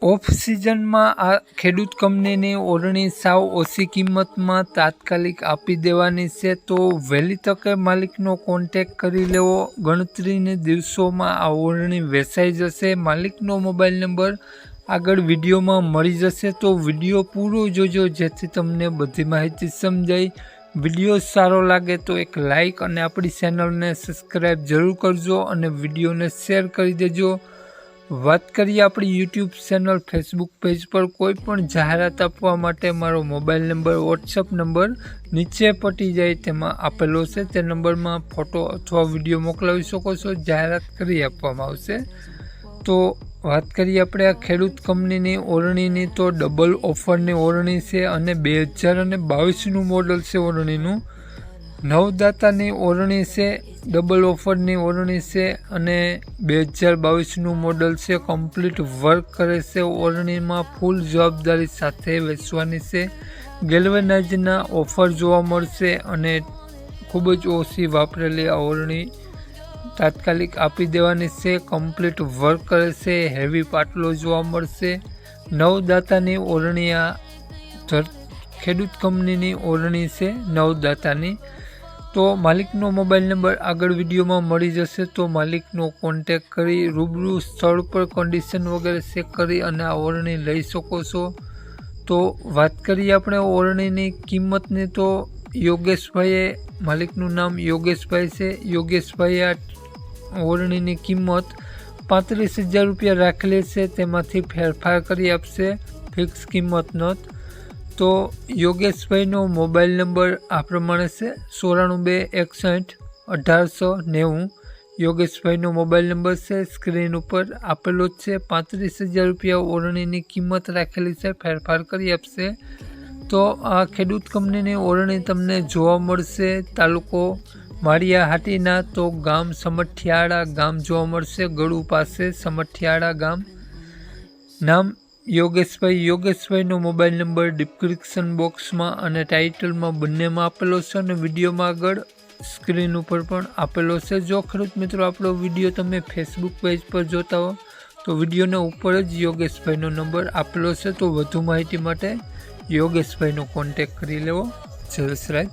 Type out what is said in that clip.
Of સિઝનમાં આ ખેડૂત કંપનીની ઓરણી સાવ ઓછી કિંમતમાં તાત્કાલિક આપી દેવાની છે, તો વહેલી તકે માલિકનો કોન્ટેક કરી લેવો। ગણતરીના દિવસોમાં આ ઓરણી વેચાઈ જશે। માલિકનો મોબાઈલ નંબર આગળ વિડીયોમાં મળી જશે, તો વિડીયો પૂરો જોજો જેથી તમને બધી માહિતી સમજાય। વિડીયો સારો લાગે તો એક લાઇક અને આપણી ચેનલને સબસ્ક્રાઈબ જરૂર કરજો અને વિડીયોને શેર કરી દેજો। વાત કરીએ આપણી યુટ્યુબ ચેનલ ફેસબુક પેજ પર કોઈ પણ જાહેરાત આપવા માટે મારો મોબાઈલ નંબર વોટ્સઅપ નંબર નીચે પટી જાય તેમાં આપેલો છે, તે નંબરમાં ફોટો અથવા વિડીયો મોકલાવી શકો છો, જાહેરાત કરી આપવામાં આવશે। તો વાત કરીએ આપણે આ ખેડૂત કંપનીની ઓરણીની, તો ડબલ ઓફરની ઓરણી છે અને 2022નું મોડલ છે ઓરણીનું। નવદાતાની ઓરણી છે, ડબલ ઓફરની ઓરણી છે અને 2022નું મોડલ છે। કમ્પ્લીટ વર્ક કરે છે, ઓરણીમાં ફૂલ જવાબદારી સાથે વેચવાની છે। ગેલ્વેનાઇઝના ઓફર જોવા મળશે અને ખૂબ જ ઓછી વાપરેલી આ ઓરણી તાત્કાલિક આપી દેવાની છે। કમ્પ્લીટ વર્ક કરે છે, હેવી પાટલો જોવા મળશે। નવદાતાની ઓરણી આ ખેડૂત કંપનીની ઓરણી છે નવદાતાની। તો માલિકનો મોબાઈલ નંબર આગળ વિડીયોમાં મળી જશે, તો માલિકનો કોન્ટેક કરી રૂબરૂ સ્થળ પર કન્ડિશન વગેરે ચેક કરી અને આ ઓરણી લઈ શકો છો। તો વાત કરીએ આપણે ઓરણીની કિંમતની, તો યોગેશભાઈએ, માલિકનું નામ યોગેશભાઈ છે, યોગેશભાઈએ આ ઓરણીની કિંમત 35,000 રૂપિયા રાખેલી છે, તેમાંથી ફેરફાર કરી આપશે, ફિક્સ કિંમત નથી। તો યોગેશભાઈનો મોબાઈલ નંબર આ પ્રમાણે છે 94 61 1890। યોગેશભાઈનો મોબાઈલ નંબર છે, સ્ક્રીન ઉપર આપેલો જ છે। 35,000 રૂપિયા ઓરણીની કિંમત રાખેલી છે, ફેરફાર કરી આપશે। તો આ ખેડૂત કંપનીની ઓરણી તમને જોવા મળશે તાલુકો માળિયા હાટીના, તો ગામ સમઠિયાળા ગામ જોવા મળશે, ગળુ પાસે સમઠિયાળા ગામ। નામ યોગેશભાઈ। યોગેશભાઈનો મોબાઈલ નંબર ડિસ્ક્રિપ્શન બોક્સમાં અને ટાઇટલમાં બંનેમાં આપેલો છે અને વિડીયોમાં આગળ સ્ક્રીન ઉપર પણ આપેલો છે। જો ખેડૂત મિત્રો આપણો વિડીયો તમે ફેસબુક પેજ પર જોતા હો તો વિડીયોના ઉપર જ યોગેશભાઈનો નંબર આપેલો છે, તો વધુ માહિતી માટે યોગેશભાઈનો કોન્ટેક કરી લેવો। જય વસરાજ।